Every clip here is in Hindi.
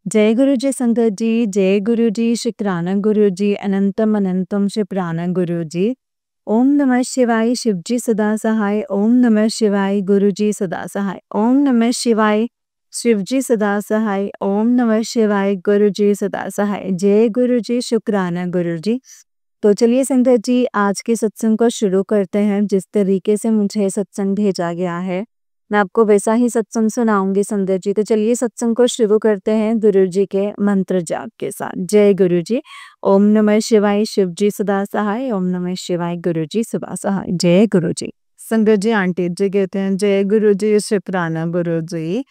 जय गुरु जी संगत जी, जय गुरु जी, शुक्राना गुरु जी, अनंतम अनंतम शुक्राना गुरु जी। ओम नमः शिवाय, शिव जी सदा सहाय। ओम नमः शिवाय, गुरु जी सदा सहाय। ओम नमः शिवाय, शिव जी सदा सहाय। ओम नमः शिवाय, गुरु जी सदा सहाय। जय गुरु जी, शुक्राना गुरु जी। तो चलिए संगत जी, आज के सत्संग को शुरू करते हैं। जिस तरीके से मुझे सत्संग भेजा गया है, मैं आपको वैसा ही सत्संग सुनाऊंगी संगत जी। तो चलिए सत्संग को शुरू करते हैं गुरु जी के मंत्र जाप के साथ। जय गुरु जी। ओम नमः शिवाय, शिव जी सदा सहाय। ओम नमः शिवाय, गुरु जी सदा सहाय। जय गुरु जी। संगत जी, आंटी जी कहते हैं जय गुरु जी, शुक्राना गुरु जी।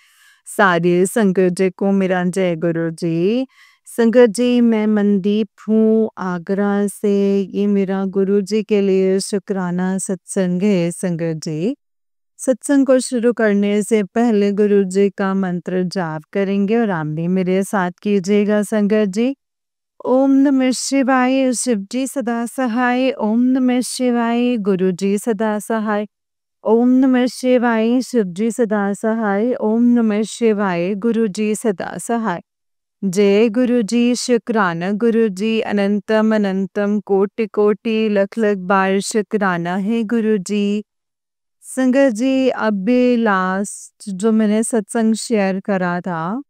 सारे संगत जी को मेरा जय गुरु जी। संगत जी, मैं मनदीप हूँ आगरा से। ये मेरा गुरु जी के लिए शुक्राना सत्संग है संगत जी। सत्संग को शुरू करने से पहले गुरु जी का मंत्र जाप करेंगे और आप भी मेरे साथ कीजिएगा संगत जी। ओम नमः शिवाय, शिव जी सदा सहाय। ओम नमः शिवाय, गुरु जी सदा सहाय। ओम नमः शिवाय, शिव जी सदा सहाय। ओम नमः शिवाय, गुरु जी सदा सहाय। जय गुरु जी, शुक्राना गुरु जी, अनंतम अनंतम कोटि कोटि लख लख बार शुक्राना है गुरु जी। संगत जी, अभी लास्ट जो मैंने सत्संग शेयर करा था,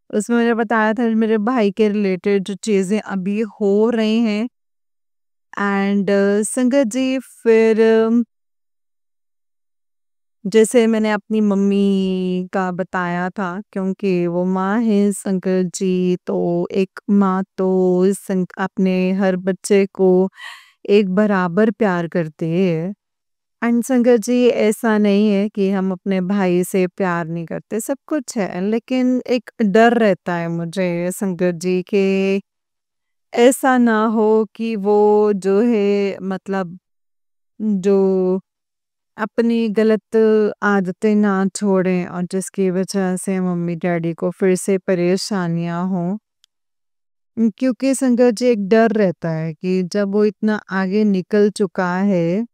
उसमें मैंने बताया था मेरे भाई के रिलेटेड जो चीज़ें अभी हो रही हैं। एंड संगत जी, फिर जैसे मैंने अपनी मम्मी का बताया था, क्योंकि वो माँ है संगत जी, तो एक माँ तो अपने हर बच्चे को एक बराबर प्यार करती है। एंड संगत जी, ऐसा नहीं है कि हम अपने भाई से प्यार नहीं करते, सब कुछ है, लेकिन एक डर रहता है मुझे संगत जी के ऐसा ना हो कि वो जो है मतलब जो अपनी गलत आदतें ना छोड़ें और जिसकी वजह से मम्मी डैडी को फिर से परेशानियां हों। क्योंकि संगत जी, एक डर रहता है कि जब वो इतना आगे निकल चुका है,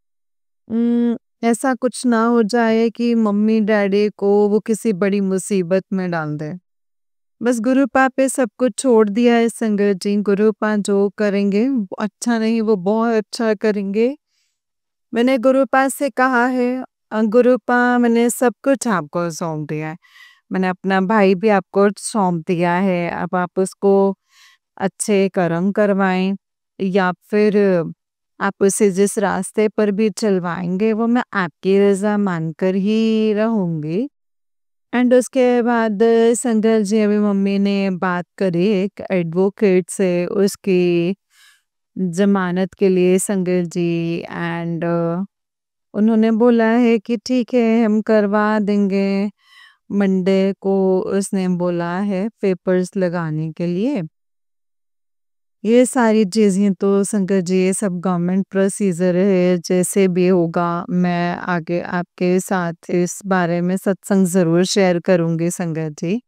ऐसा कुछ ना हो जाए कि मम्मी डैडी को वो किसी बड़ी मुसीबत में डाल दे। बस गुरुपा पे सब कुछ छोड़ दिया है संगत जी। गुरुपा जो करेंगे वो अच्छा नहीं, वो बहुत अच्छा करेंगे। मैंने गुरुपा से कहा है, गुरुपा मैंने सब कुछ आपको सौंप दिया है। मैंने अपना भाई भी आपको सौंप दिया है। अब आप उसको अच्छे कर्म करवाएं, या फिर आप उसे जिस रास्ते पर भी चलवाएंगे वो मैं आपकी रजा मानकर ही रहूंगी। एंड उसके बाद संगत जी, अभी मम्मी ने बात करी एक एडवोकेट से उसकी जमानत के लिए संगत जी। एंड उन्होंने बोला है कि ठीक है, हम करवा देंगे। मंडे को उसने बोला है पेपर्स लगाने के लिए। ये सारी चीज़ें तो संगत जी, ये सब गवर्नमेंट प्रोसीजर है, जैसे भी होगा मैं आगे आपके साथ इस बारे में सत्संग ज़रूर शेयर करूँगी संगत जी।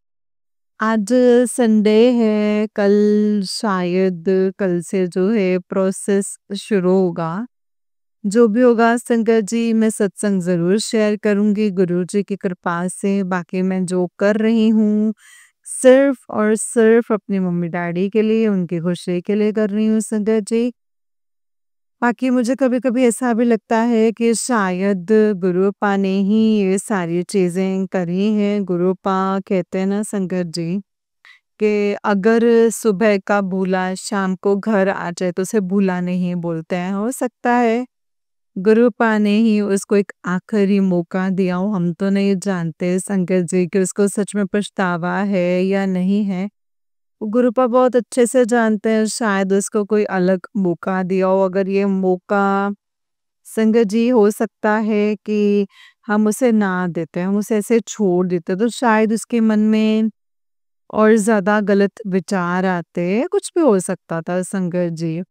आज संडे है, कल शायद कल से जो है प्रोसेस शुरू होगा। जो भी होगा संगत जी, मैं सत्संग ज़रूर शेयर करूँगी गुरु जी की कृपा से। बाकी मैं जो कर रही हूँ, सिर्फ़ और सिर्फ़ अपनी मम्मी-डैडी के लिए, उनकी खुशी के लिए कर रही हूँ संगत जी। बाकी मुझे कभी-कभी ऐसा भी लगता है कि शायद गुरुपा ने ही ये सारी चीज़ें करी हैं। गुरुपा कहते हैं ना संगत जी, कि अगर सुबह का भूला शाम को घर आ जाए तो उसे भूला नहीं बोलते हैं। हो सकता है गुरुपा ने ही उसको एक आखिरी मौका दिया हो, हम तो नहीं जानते संगत जी कि उसको सच में पछतावा है या नहीं है। वो गुरुपा बहुत अच्छे से जानते हैं, शायद उसको कोई अलग मौका दिया हो। अगर ये मौका संगत जी, हो सकता है कि हम उसे ना देते, हम उसे ऐसे छोड़ देते, तो शायद उसके मन में और ज़्यादा गलत विचार आते, कुछ भी हो सकता था संगत जी।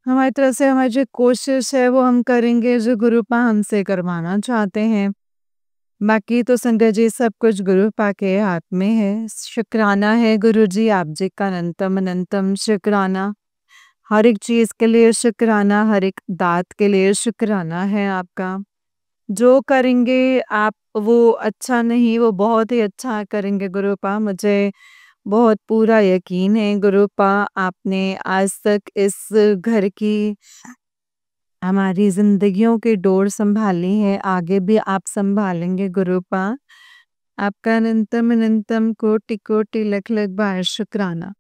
हमारी तरफ से हमारी जो कोशिश है वो हम करेंगे जो गुरुपा हमसे करवाना चाहते हैं। बाकी तो संगत जी, सब कुछ गुरुपा के हाथ में है। शुक्राना है गुरु जी, आप जी का अनंतम अनंतम शुक्राना। हर एक चीज़ के लिए शुक्राना, हर एक दात के लिए शुक्राना है आपका। जो करेंगे आप वो अच्छा नहीं, वो बहुत ही अच्छा करेंगे गुरुपा। मुझे बहुत पूरा यकीन है गुरुपा आपने आज तक इस घर की हमारी ज़िंदगियों की डोर सँभाली है, आगे भी आप सँभालेंगे गुरुपा। आपका अनंतम अनंतम कोटि-कोटि लख-लख बार शुक्राना।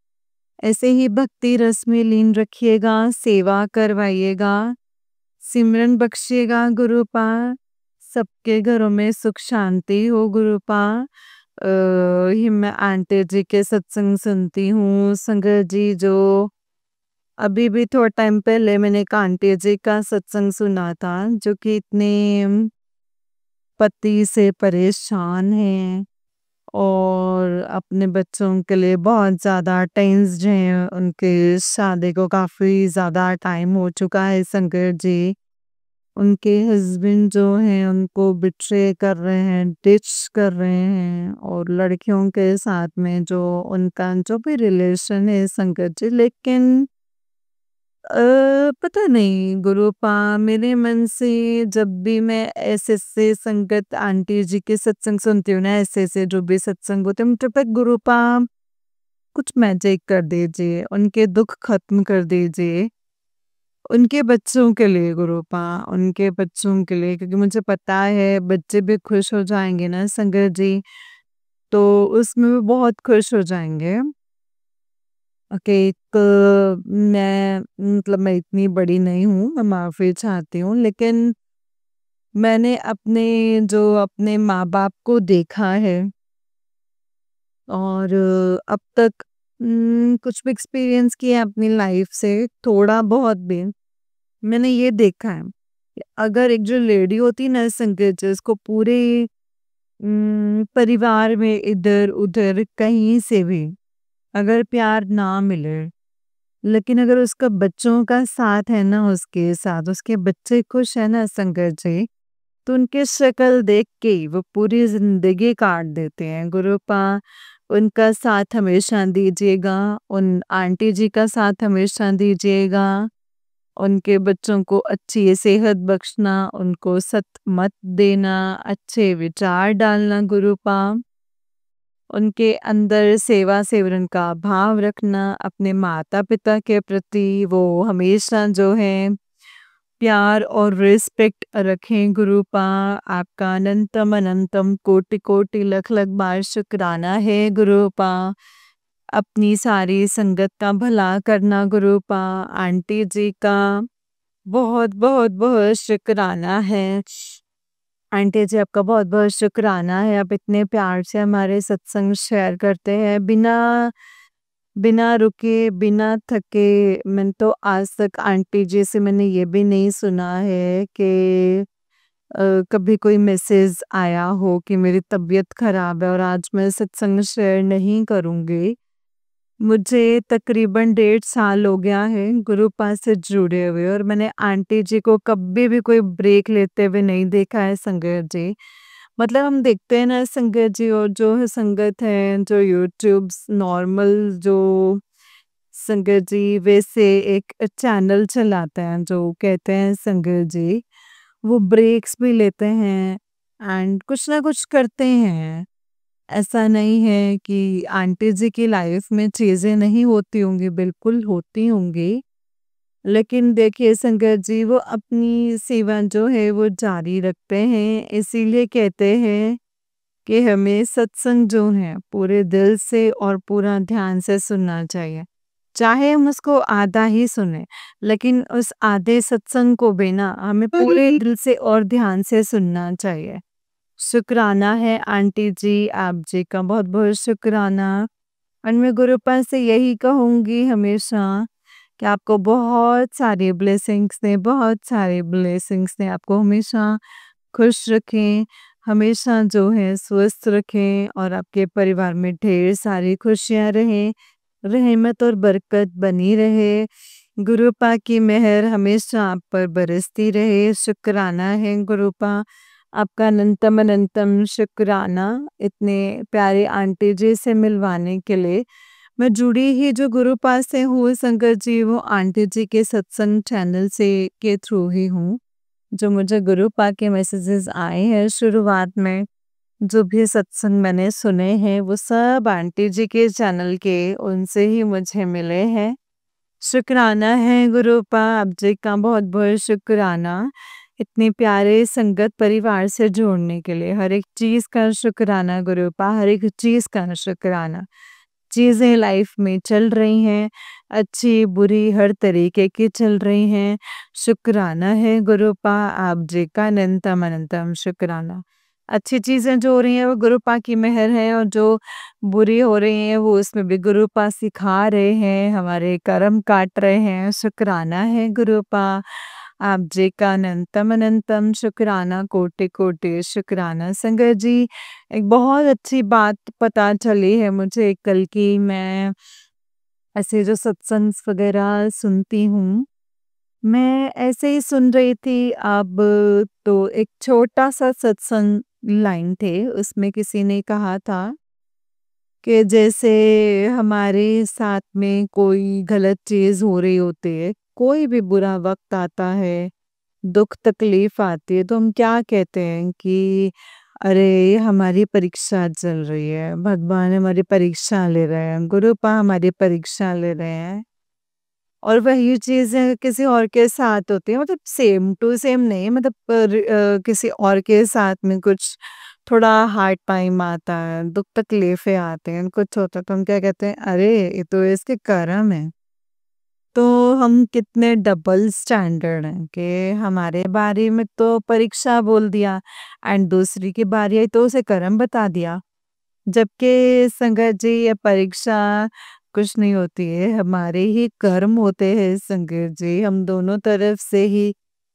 ऐसे ही भक्ति रस में लीन रखिएगा, सेवा करवाइएगा, सिमरन बख्शिएगा गुरुपा। सबके घरों में सुख शांति हो गुरुपा। ये मैं आंटी जी के सत्संग सुनती हूँ, संगत जी जो अभी भी थोड़ा टाइम पहले मैंने एक आंटी जी का सत्संग सुना था, जो कि इतने पति से परेशान हैं और अपने बच्चों के लिए बहुत ज़्यादा टेंस्ड हैं। उनके शादी को काफ़ी ज़्यादा टाइम हो चुका है संकट जी। उनके हस्बैंड जो हैं उनको बिट्रे कर रहे हैं, डिच कर रहे हैं और लड़कियों के साथ में जो उनका जो भी रिलेशन है संकट जी, लेकिन पता नहीं गुरुपा मेरे मन से जब भी मैं ऐसे संगत आंटी जी के सत्संग सुनती हूँ ना, ऐसे जो भी सत्संग होते हैं मुझे लगता है गुरुपा कुछ मैजिक कर दीजिए, उनके दुख खत्म कर दीजिए, उनके बच्चों के लिए गुरुपा, उनके बच्चों के लिए, क्योंकि मुझे पता है बच्चे भी खुश हो जाएंगे ना संगत जी, तो उसमें भी बहुत खुश हो जाएंगे। ओके, तो मैं मतलब मैं इतनी बड़ी नहीं हूँ, मैं माफ़ी चाहती हूँ, लेकिन मैंने अपने माँ-बाप को देखा है और अब तक कुछ भी एक्सपीरियंस किया है अपनी लाइफ से, थोड़ा बहुत भी, मैंने ये देखा है कि अगर एक जो लेडी होती है ना संगीत जिसको पूरे परिवार में इधर-उधर कहीं से भी अगर प्यार ना मिले, लेकिन अगर उसका बच्चों का साथ है ना उसके साथ, उसके बच्चे खुश है ना संगत जी, तो उनकी शक्ल देख के ही वो पूरी ज़िंदगी काट देते हैं। गुरुपा उनका साथ हमेशा दीजिएगा, उन आंटी जी का साथ हमेशा दीजिएगा, उनके बच्चों को अच्छी सेहत बख्शना, उनको सत मत देना, अच्छे विचार डालना गुरुपा। उनके अंदर सेवा सेवरन का भाव रखना, अपने माता-पिता के प्रति वो हमेशा जो है प्यार और रिस्पेक्ट रखें गुरुपा। आपका अनंतम अनंतम कोटि-कोटि लख-लख बार शुक्राना है गुरुपा। अपनी सारी संगत का भला करना गुरुपा। आंटी जी का बहुत शुक्राना है। आंटी जी आपका बहुत-बहुत शुक्राना है, आप इतने प्यार से हमारे सत्संग शेयर करते हैं, बिना बिना रुके, बिना थके। मैंने तो आज तक आंटी जी से मैंने ये भी नहीं सुना है कि कभी कोई मैसेज आया हो कि मेरी तबीयत खराब है और आज मैं सत्संग शेयर नहीं करूँगी। मुझे तकरीबन 1.5 साल हो गया है गुरु पास से जुड़े हुए और मैंने आंटी जी को कभी भी कोई ब्रेक लेते हुए नहीं देखा है संगत जी। मतलब हम देखते हैं ना संगत जी और जो है संगत है जो यूट्यूब नॉर्मल जो संगत जी वैसे एक चैनल चलाते हैं जो कहते हैं संगत जी, वो ब्रेक्स भी लेते हैं एंड कुछ ना कुछ करते हैं। ऐसा नहीं है कि आंटी जी की लाइफ में चीज़ें नहीं होती होंगी, बिल्कुल होती होंगी। लेकिन देखिए संगत जी वो अपनी सेवा जो है वो जारी रखते हैं, इसीलिए कहते हैं कि हमें सत्संग जो है पूरे दिल से और पूरा ध्यान से सुनना चाहिए। चाहे हम उसको आधा ही सुने, लेकिन उस आधे सत्संग को भी ना हमें पूरे दिल से और ध्यान से सुनना चाहिए। शुक्राना है आंटी जी, आप जी का बहुत-बहुत शुक्राना। और मैं गुरुपा से यही कहूँगी हमेशा कि आपको बहुत सारे ब्लेसिंग्स दें, आपको हमेशा खुश रखें, हमेशा जो है स्वस्थ रखें और आपके परिवार में ढेर सारी खुशियाँ रहें, रहमत और बरकत बनी रहे। गुरुपा की मेहर हमेशा आप पर बरसती रहे। शुक्राना है गुरुपा, आपका अनंतम अनंतम शुक्राना इतने प्यारे आंटी जी से मिलवाने के लिए। मैं जुड़ी ही जो गुरुपा से हूँ संगत जी, वो आंटी जी के सत्संग चैनल से के थ्रू ही हूँ। जो मुझे गुरुपा के मैसेजेस आए हैं शुरुआत में, जो भी सत्संग मैंने सुने हैं वो सब आंटी जी के चैनल के उनसे ही मुझे मिले हैं। शुक्राना है गुरुपा आप जी का बहुत-बहुत शुक्राना। इतने प्यारे संगत परिवार से जोड़ने के लिए हर एक चीज़ का शुक्राना गुरुपा, हर एक चीज़ का शुक्राना। चीज़ें लाइफ में चल रही हैं, अच्छी बुरी हर तरीके की चल रही हैं। शुक्राना है गुरुपा आप जी का अनंतम अनंतम शुक्राना। अच्छी चीज़ें जो हो रही हैं वो गुरुपा की मेहर है और जो बुरी हो रही हैं वो उसमें भी गुरुपा सिखा रहे हैं, हमारे कर्म काट रहे हैं। शुक्राना है गुरुपा आप जी का अनंतम अनंतम शुक्राना, कोटि-कोटि शुक्राना। संगत जी एक बहुत अच्छी बात पता चली है मुझे कल की मैं ऐसे जो सत्संग वगैरह सुनती हूँ, मैं ऐसे ही सुन रही थी अब तो एक छोटा-सा सत्संग लाइन थे, उसमें किसी ने कहा था कि जैसे हमारे साथ में कोई गलत चीज़ हो रही होती है, कोई भी बुरा वक़्त आता है, दुःख तकलीफ़ आती है तो हम क्या कहते हैं कि अरे ये हमारी परीक्षा चल रही है, भगवान हमारी परीक्षा ले रहे हैं, गुरुपा हमारी परीक्षा ले रहे हैं। और वही चीज़ें किसी और के साथ होती है मतलब सेम टू सेम नहीं मतलब किसी और के साथ में कुछ थोड़ा हार्ड टाइम आता है, दुःख तकलीफ़ें आते हैं, कुछ होता है तो हम क्या कहते हैं, अरे ये तो इसके कर्म है। तो हम कितने डबल स्टैंडर्ड हैं कि हमारे बारे में तो परीक्षा बोल दिया एंड दूसरी की बारी आई तो उसे कर्म बता दिया। जबकि संगत जी ये परीक्षा कुछ नहीं होती है, हमारे ही कर्म होते हैं संगत जी, हम दोनों तरफ से ही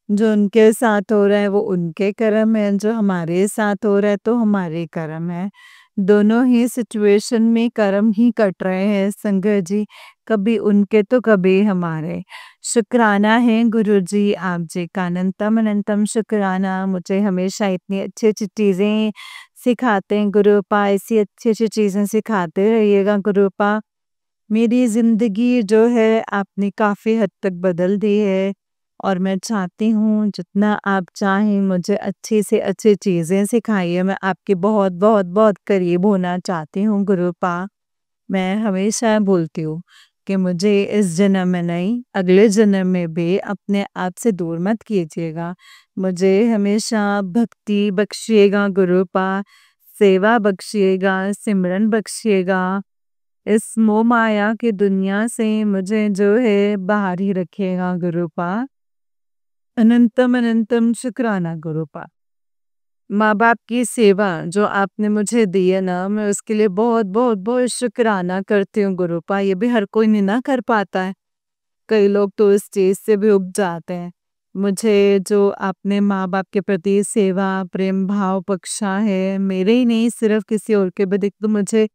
जो उनके साथ हो रहा है वो उनके कर्म है, जो हमारे साथ हो रहा है तो हमारे कर्म है। दोनों ही सिचुएशन में कर्म ही कट रहे हैं संगत जी, कभी उनके तो कभी हमारे। शुक्राना है गुरुजी आप जी का अनंतम अनंतम शुक्राना, मुझे हमेशा इतनी अच्छी-अच्छी चीज़ें सिखाते हैं गुरुपा, ऐसी अच्छी-अच्छी चीज़ें सिखाते रहिएगा गुरुपा। मेरी ज़िंदगी जो है आपने काफ़ी हद तक बदल दी है और मैं चाहती हूँ जितना आप चाहें मुझे अच्छी से अच्छी चीज़ें सिखाइए। मैं आपके बहुत बहुत बहुत करीब होना चाहती हूँ गुरुपा। मैं हमेशा बोलती हूँ कि मुझे इस जन्म में नहीं अगले जन्म में भी अपने आप से दूर मत कीजिएगा। मुझे हमेशा भक्ति बख्शिएगा गुरुपा, सेवा बख्शिएगा, सिमरन बख्शिएगा। इस मोह माया की दुनिया से मुझे जो है बाहर ही रखिएगा गुरुपा। अनंतम अनंतम शुक्राना गुरुपा। माँ-बाप की सेवा जो आपने मुझे दी है ना, मैं उसके लिए बहुत बहुत बहुत शुक्राना करती हूँ गुरुपा। ये भी हर कोई नहीं ना कर पाता है। कई लोग तो इस चीज़ से भी ऊब जाते हैं। मुझे जो आपने माँ-बाप के प्रति सेवा, प्रेम भाव बख्शा है, मेरे ही नहीं सिर्फ़ किसी और के भी देख तो मुझे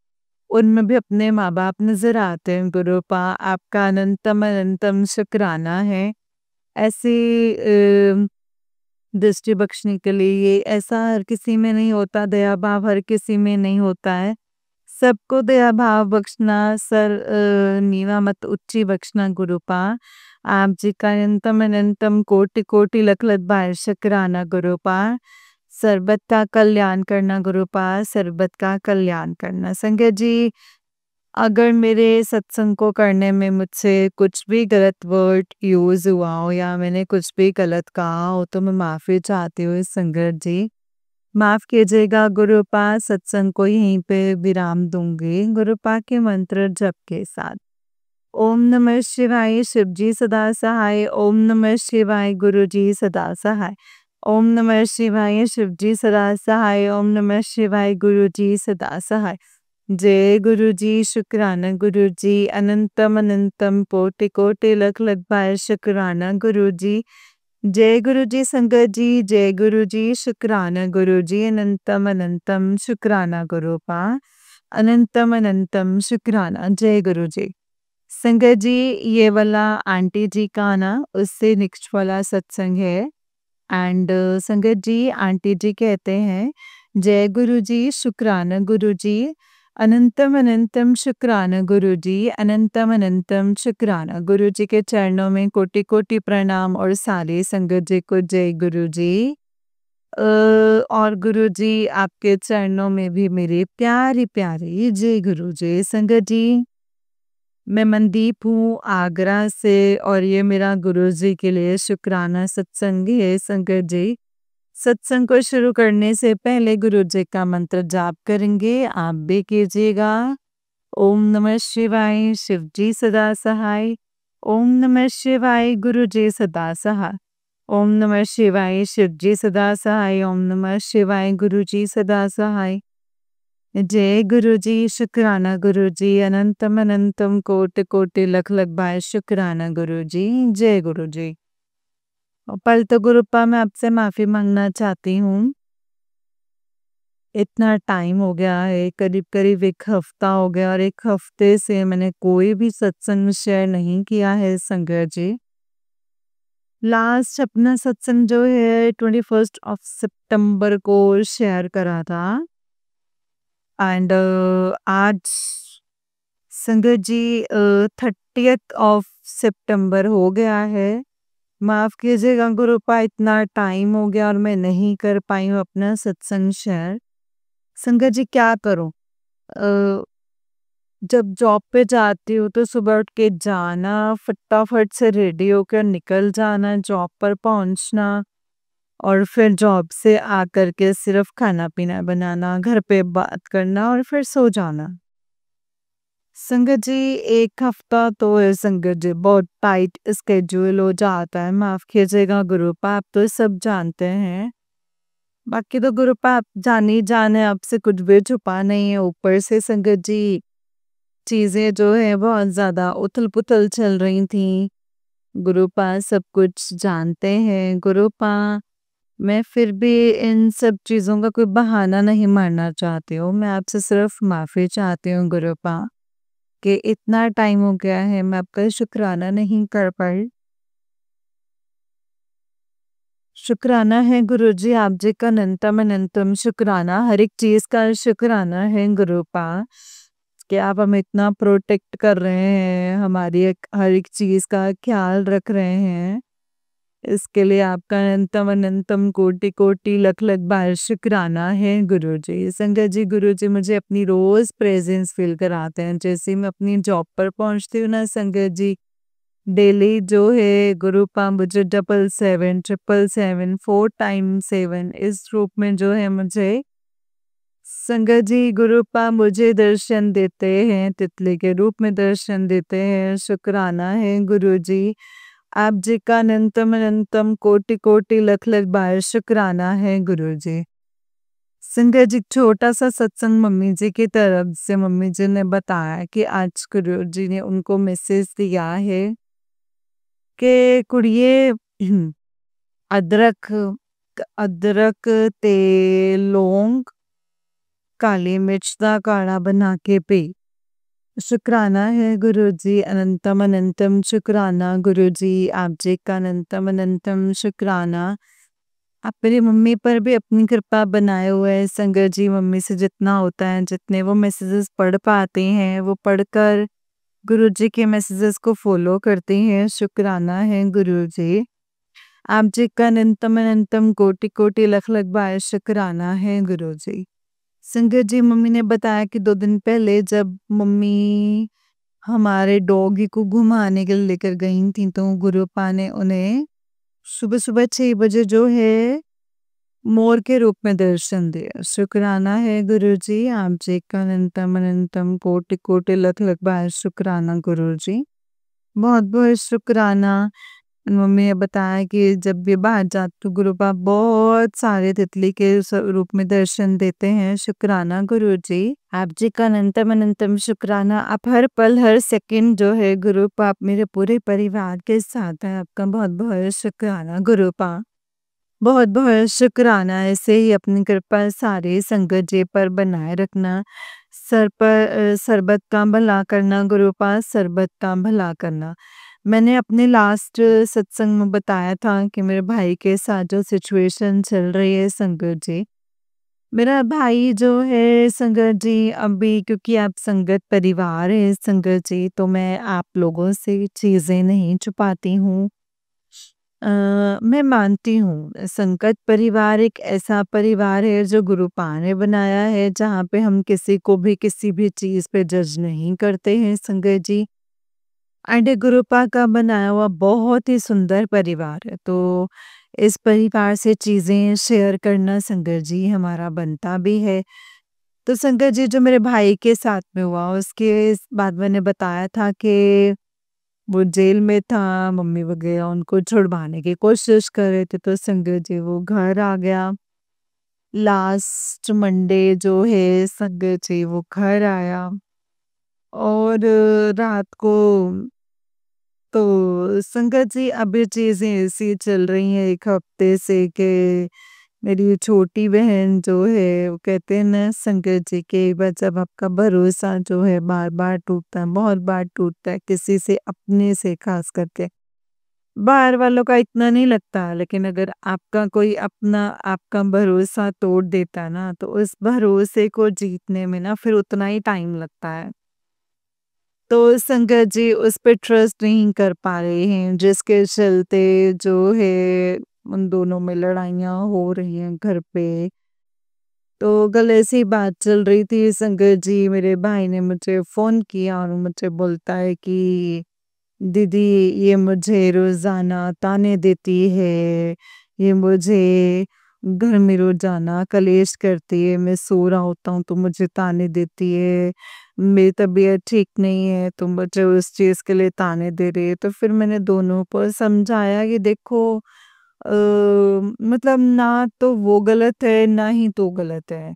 उनमें भी अपने माँ-बाप नज़र आते हैं गुरुपा, आपका अनंतम अनंतम शुक्राना है। ऐसी दृष्टि बख्शने के लिए ये ऐसा हर किसी में नहीं होता, दया भाव हर किसी में नहीं होता है। सबको दया भाव बख्शना नीवा मत ऊँची बख्शना गुरुपा। आप जी का अनंतम अनंतम कोटि-कोटि लख-लख बार शुक्राना गुरुपा। सर्बत का कल्याण करना गुरुपा, सर्बत का कल्याण करना। संगत जी अगर मेरे सत्संग को करने में मुझसे कुछ भी गलत वर्ड यूज़ हुआ हो या मैंने कुछ भी गलत कहा हो तो मैं माफ़ी चाहती हूँ संगत जी। माफ़ कीजिएगा गुरुपा सत्संग को यहीं पे विराम दूँगी गुरुपा के मंत्र जप के साथ। ओम नमः शिवाय शिवजी सदा सहाय, ओम नमः शिवाय गुरुजी सदा सहाय। ओम नमः शिवाय शिवजी सदा सहाय, ओम नमः शिवाय गुरुजी सदा सहाय। जय गुरुजी शुक्राना गुरुजी अनंतम अनंतम कोटि कोटि लख लख बार शुक्राना गुरुजी। जय गुरुजी संगत जी, जय गुरुजी शुक्राना गुरुजी अनंतम अनंतम शुक्राना गुरुपा। अनंतम अनंतम शुक्राना जय गुरुजी। संगत जी ये वाला आंटी जी का ना उससे नेक्स्ट वाला सत्संग है एंड संगत जी आंटी जी कहते हैं जय गुरुजी शुक्राना गुरुजी अनंतम अनंतम शुक्राना गुरुजी अनंतम अनंतम शुक्राना गुरुजी के चरणों में कोटि कोटि प्रणाम और सारे संगत जी को जय गुरुजी। और गुरुजी आपके चरणों में भी मेरे प्यारी-प्यारी जय गुरु जी। संगत जी, मैं मनदीप हूँ आगरा से और ये मेरा गुरुजी के लिए शुक्राना सत्संग है संगत जी। सत्संग को शुरू करने से पहले गुरुजी का मंत्र जाप करेंगे, आप भी कीजिएगा। ओम नमः शिवाय, शिव जी सदा सहाय। ओम नमः शिवाय, गुरु जी सदा सहाय। ओम नमः शिवाय, शिव जी सदा सहाय। ओम नमः शिवाय, गुरु जी सदा सहाय। जय गुरु जी, शुक्राना गुरु जी, अनंतम अनंतम कोटि कोटि लख लख बार शुक्राना गुरु जी। जय गुरु जी। पल तो गुरुपा मैं आपसे माफी मांगना चाहती हूँ। इतना टाइम हो गया है, करीब करीब 1 हफ्ता हो गया और 1 हफ्ते से मैंने कोई भी सत्संग शेयर नहीं किया है संगत जी। लास्ट अपना सत्संग जो है 21st ऑफ सितंबर को शेयर करा था एंड आज संगत जी 30th ऑफ सितंबर हो गया है। माफ कीजिएगा गुरुपा, इतना टाइम हो गया और मैं नहीं कर पाई हूँ अपना सत्संग शेयर। संगत जी क्या करूं? अ, जब जॉब पे जाती हूँ तो सुबह उठ के जाना, फटाफट से रेडी होकर निकल जाना, जॉब पर पहुंचना और फिर जॉब से आकर के सिर्फ खाना पीना बनाना, घर पे बात करना और फिर सो जाना। संगत जी 1 हफ्ता तो है संगत जी, बहुत टाइट स्केड्यूल हो जाता है। माफ कीजिएगा गुरुपा, आप तो सब जानते हैं। बाकी तो गुरुपा आप जान ही जाने, आपसे कुछ भी छुपा नहीं है। ऊपर से संगत जी चीजें जो है बहुत ज्यादा उथल-पुथल चल रही थी। गुरुपा सब कुछ जानते हैं गुरुपा, मैं फिर भी इन सब चीजों का कोई बहाना नहीं मारना चाहती हूँ। मैं आपसे सिर्फ माफी चाहती हूँ गुरुपा कि इतना टाइम हो गया है मैं आपका शुक्राना नहीं कर पाई। शुक्राना है गुरुजी आप जी का अनंतम अनंतम शुक्राना, हर एक चीज का शुक्राना है गुरुपा कि आप हमें इतना प्रोटेक्ट कर रहे हैं, हमारी हर एक चीज का ख्याल रख रहे हैं। इसके लिए आपका अनंतम अनंतम कोटि कोटि लख लख बार शुक्राना है गुरुजी। संगत जी गुरुजी मुझे अपनी रोज प्रेजेंस फील कराते हैं। जैसे ही मैं अपनी जॉब पर पहुंचती हूँ ना संगत जी, डेली जो है गुरुपा मुझे 77 777 4 टाइम 7 इस रूप में जो है मुझे संगत जी गुरुपा मुझे दर्शन देते हैं, तितली के रूप में दर्शन देते हैं। शुक्राना है गुरुजी आप जी का अनंतम अनंतम कोटि कोटि लख लख बार शुक्राना है गुरुजी। संगत जी छोटा सा सत्संग मम्मी जी की तरफ से, मम्मी जी ने बताया कि आज गुरुजी ने उनको मैसेज दिया है कि कुड़िए अदरक अदरक ते लौंग काली मिर्च दा काढ़ा बना के पी। शुक्राना है गुरुजी, अनंतम अनंतम शुक्राना गुरुजी, आप जी का अनंतम अनंतम शुक्राना। आप मेरी मम्मी पर भी अपनी कृपा बनाए हुए हैं संगत जी। मम्मी से जितना होता है, जितने वो मैसेजेस पढ़ पाते हैं वो पढ़कर गुरुजी के मैसेजेस को फॉलो करते हैं। शुक्राना है गुरुजी, आप जी का अनंतम अनंतम कोटि कोटि लख लख बार शुक्राना है गुरुजी। संगत जी मम्मी ने बताया कि 2 दिन पहले जब मम्मी हमारे डॉगी को घुमाने के लिए लेकर गई थी तो गुरुपा ने उन्हें सुबह सुबह 6 बजे जो है मोर के रूप में दर्शन दिया। शुक्राना है गुरुजी, आप जी का अनंतम अनंतम कोटि कोटि लख लख बार शुक्राना गुरुजी। बहुत बहुत शुक्राना। मम्मी ने बताया कि जब भी बाहर जाते तो गुरुपा बहुत सारे तितली के रूप में दर्शन देते हैं। शुक्राना गुरुजी, आप जी का अनंतम अनंतम शुक्राना। आप हर पल हर सेकंड जो है गुरुपा आप मेरे पूरे परिवार के साथ हैं। आपका बहुत बहुत शुक्राना गुरुपा, बहुत बहुत शुक्राना। ऐसे ही अपनी कृपा सारे संगत जी पर बनाए रखना। सर पर सरबत का भला करना गुरुपा, सरबत का भला करना। मैंने अपने लास्ट सत्संग में बताया था कि मेरे भाई के साथ जो सिचुएशन चल रही है संगत जी, मेरा भाई जो है संगत जी अभी, क्योंकि आप संगत परिवार है संगत जी, तो मैं आप लोगों से चीजें नहीं छुपाती हूँ। अ, मैं मानती हूँ संकट परिवार एक ऐसा परिवार है जो गुरुपा ने बनाया है जहाँ पे हम किसी को भी किसी भी चीज़ पे जज नहीं करते हैं संगत जी। एंड ये गुरुपा का बनाया हुआ बहुत ही सुंदर परिवार है। तो इस परिवार से चीज़ें शेयर करना संगत जी हमारा बनता भी है। तो संगत जी जो मेरे भाई के साथ में हुआ उसके बाद मैंने बताया था कि वो जेल में था, मम्मी वगैरह उनको छुड़वाने की कोशिश कर रहे थे, तो संगत जी वो घर आ गया। लास्ट मंडे जो है संगत जी वो घर आया और रात को तो संगत जी अभी चीज़ें ऐसी चल रही हैं 1 हफ्ते से कि मेरी छोटी बहन जो है वो कहते हैं ना संगत जी कि एक बार जब आपका भरोसा जो है बार-बार टूटता है, बहुत बार टूटता है किसी से अपने से ख़ास करके। बाहर वालों का इतना नहीं लगता, लेकिन अगर आपका कोई अपना आपका भरोसा तोड़ देता है ना, तो उस भरोसे को जीतने में ना फिर उतना ही टाइम लगता है। तो संगत जी उस पे ट्रस्ट नहीं कर पा रहे हैं, जिसके चलते जो है उन दोनों में लड़ाइयाँ हो रही हैं घर पे। तो कल ऐसी बात चल रही थी संगत जी, मेरे भाई ने मुझे फ़ोन किया और मुझे बोलता है कि दीदी ये मुझे रोज़ाना ताने देती है, ये मुझे घर में रोज़ाना कलेश करती है, मैं सो रहा होता हूँ तो मुझे ताने देती है, मेरी तबीयत ठीक नहीं है तो मुझे उस चीज़ के लिए ताने दे रही है। तो फिर मैंने दोनों को समझाया कि देखो मतलब ना तो वो गलत है, ना ही तू गलत है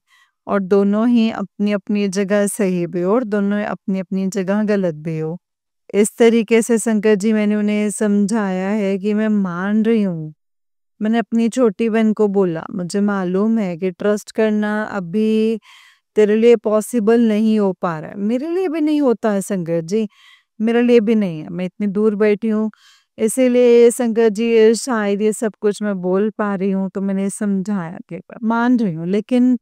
और दोनों ही अपनी-अपनी जगह सही भी हो और दोनों अपनी-अपनी जगह गलत भी हो। इस तरीके से शंकर जी मैंने उन्हें समझाया है कि मैं मान रही हूँ। मैंने अपनी छोटी बहन को बोला, मुझे मालूम है कि ट्रस्ट करना अभी तेरे लिए पॉसिबल नहीं हो पा रहा है। मेरे लिए भी नहीं होता है शंकर जी, मेरे लिए भी नहीं है। मैं इतनी दूर बैठी हूँ, इसीलिए शंकर जी शायद ये सब कुछ मैं बोल पा रही हूँ, तो मैंने समझाया कि मान रही हूँ, लेकिन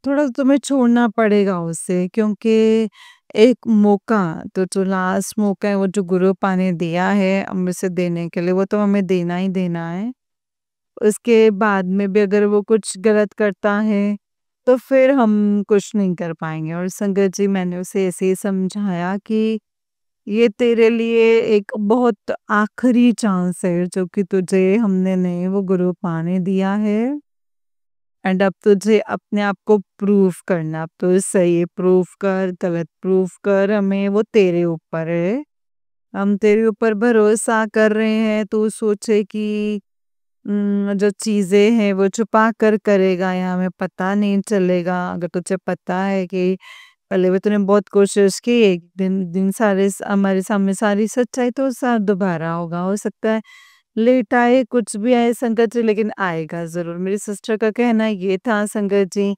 थोड़ा तुम्हें छोड़ना पड़ेगा उससे क्योंकि एक मौका तो जो लास्ट मौका है वो जो गुरुपा ने दिया है हम उसे देने के लिए वो तो हमें देना ही देना है। उसके बाद में भी अगर वो कुछ गलत करता है तो फिर हम कुछ नहीं कर पाएँगे और संगत जी मैंने उसे ऐसे ही समझाया कि ये तेरे लिए एक बहुत आखिरी चांस है जो कि तुझे हमने नहीं वो गुरुपा ने दिया है। एंड अब तुझे अपने आप को प्रूव करना, अब तो सही प्रूव कर, गलत प्रूव कर, हमें वो तेरे ऊपर है। हम तेरे ऊपर भरोसा कर रहे हैं, तू सोचे कि जो चीज़ें हैं वो छुपा कर करेगा या हमें पता नहीं चलेगा। अगर तुझे पता है कि पहले भी तूने बहुत कोशिश की, एक दिन दिन सारे हमारे सामने सारी सच्चाई तो साथ दोबारा होगा। हो सकता है लेट आए, कुछ भी आए संकट जी लेकिन आएगा ज़रूर। मेरी सिस्टर का कहना ये था संगत जी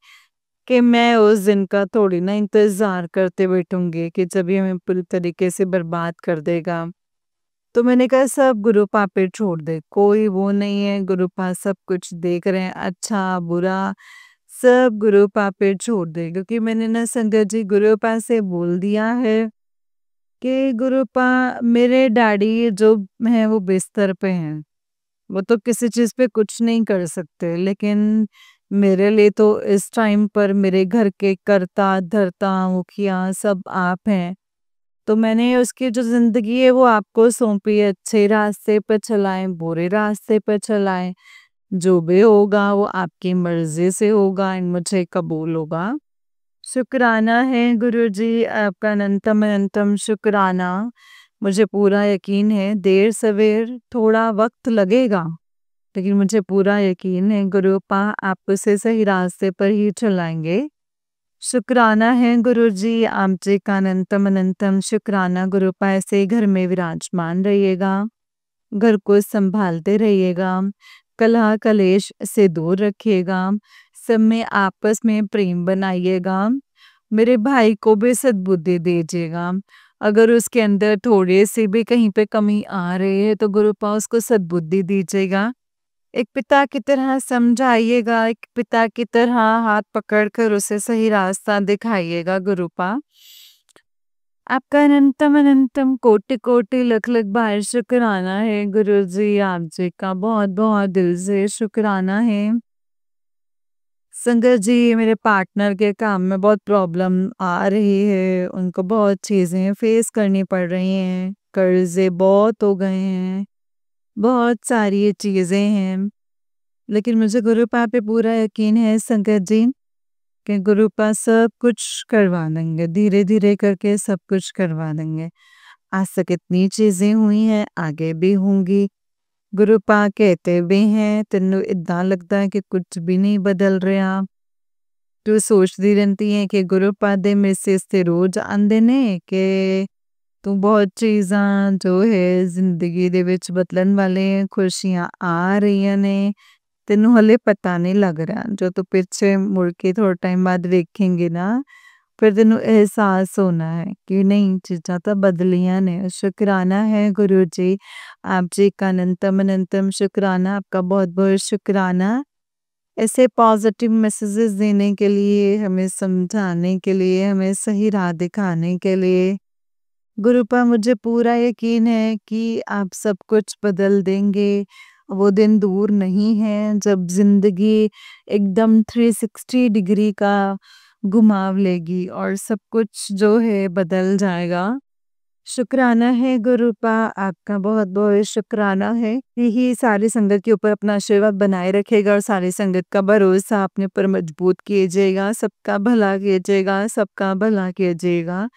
कि मैं उस दिन का थोड़ी ना इंतज़ार करते बैठूँगी कि जब ये हमें पूरी तरीके से बर्बाद कर देगा। तो मैंने कहा सब गुरुपा पे छोड़ दे, कोई वो नहीं है, गुरुपा सब कुछ देख रहे हैं, अच्छा, बुरा, सब गुरुपा पे छोड़ दे। क्योंकि मैंने ना संगत जी गुरुपा से बोल दिया है कि गुरुपा मेरे डैडी जो हैं वो बिस्तर पे हैं। वो तो किसी चीज़ पे कुछ नहीं कर सकते, लेकिन मेरे लिए तो इस टाइम पर मेरे घर के कर्ता-धर्ता, मुखिया सब आप हैं। तो मैंने उसकी जो ज़िंदगी है वो आपको सौंपी है, अच्छे रास्ते पे चलाएँ, बुरे रास्ते पे चलाएँ। जो भी होगा वो आपकी मर्ज़ी से होगा एंड मुझे कबूल होगा। शुक्राना है गुरुजी, आपका अनंतम अनंतम शुक्राना। मुझे पूरा यकीन है देर-सवेर थोड़ा वक़्त लगेगा, लेकिन मुझे पूरा यकीन है गुरुपा आप उसे सही रास्ते पर ही चलाएँगे। शुक्राना है गुरुजी, आपजे का अनंतम अनंतम शुक्राना। गुरुपा ऐसे ही घर में विराजमान रहिएगा, घर को सँभालते रहिएगा, कलह कलेश से दूर रखिएगा, सब में आपस में प्रेम बनाइएगा। मेरे भाई को भी सद्बुद्धि दीजिएगा। अगर उसके अंदर थोड़े-से भी कहीं पे कमी आ रही है तो गुरुपा उसको सद्बुद्धि दीजिएगा। एक पिता की तरह समझाइएगा, एक पिता की तरह हाथ पकड़कर उसे सही रास्ता दिखाइएगा गुरुपा। आपका अनंतम अनंतम कोटि कोटि लख लख बार शुक्राना है गुरुजी, आप जी का बहुत बहुत दिल से शुक्राना है। संगत जी, मेरे पार्टनर के काम में बहुत प्रॉब्लम आ रही है, उनको बहुत चीज़ें फेस करनी पड़ रही हैं, कर्जे बहुत हो गए हैं, बहुत सारी ये चीज़ें हैं। लेकिन मुझे गुरुपा पे पूरा यकीन है संगत जी कि गुरुपा सब कुछ करवा देंगे, धीरे-धीरे करके सब कुछ करवा देंगे। आज तक इतनी चीज़ें हुई हैं, आगे भी होंगी। गुरुपा कहते भी हैं, तेनू इदां लगदा है कि कुछ भी नहीं बदल रहा। तू सोचदी रहंदी है कि गुरुपा दे मैसेज ते रोज़ आंदे ने कि तू बहुत चीज़ां जो है ज़िंदगी दे विच बदलण वाले खुशियाँ आ रहीਆਂ ਨੇ ਤੈਨੂੰ ਹਲੇ ਪਤਾ ਨਹੀਂ ਲੱਗ ਰਿਹਾ ਜੋ ਤੂੰ ਪਿੱਛੇ ਮੁੜ ਕੇ ਥੋੜਾ ਟਾਈਮ ਬਾਅਦ ਵੇਖेंगे ना फिर ਤੈਨੂੰ एहसास होना है कि नहीं चीज़ां ਤਾਂ बदलियां ने। शुक्राना है गुरु जी, आप जी का अनंतम अनंतम शुक्राना, आपका बहुत बहुत शुक्राना ऐसे पॉजिटिव मैसेजेस देने के लिए, हमें समझाने के लिए, हमें सही राह दिखाने के लिए। गुरुपा मुझे पूरा यकीन है कि आप सब कुछ बदल देंगे। वो दिन दूर नहीं है जब ज़िंदगी एकदम 360 डिग्री का घुमाव लेगी और सब कुछ जो है बदल जाएगा। शुक्राना है गुरुपा, आपका बहुत-बहुत शुक्राना है। यही सारी संगत के ऊपर अपना आशीर्वाद बनाए रखेगा और सारी संगत का भरोसा अपने ऊपर मजबूत कीजिएगा, सबका भला कीजिएगा, सबका भला कीजिएगा।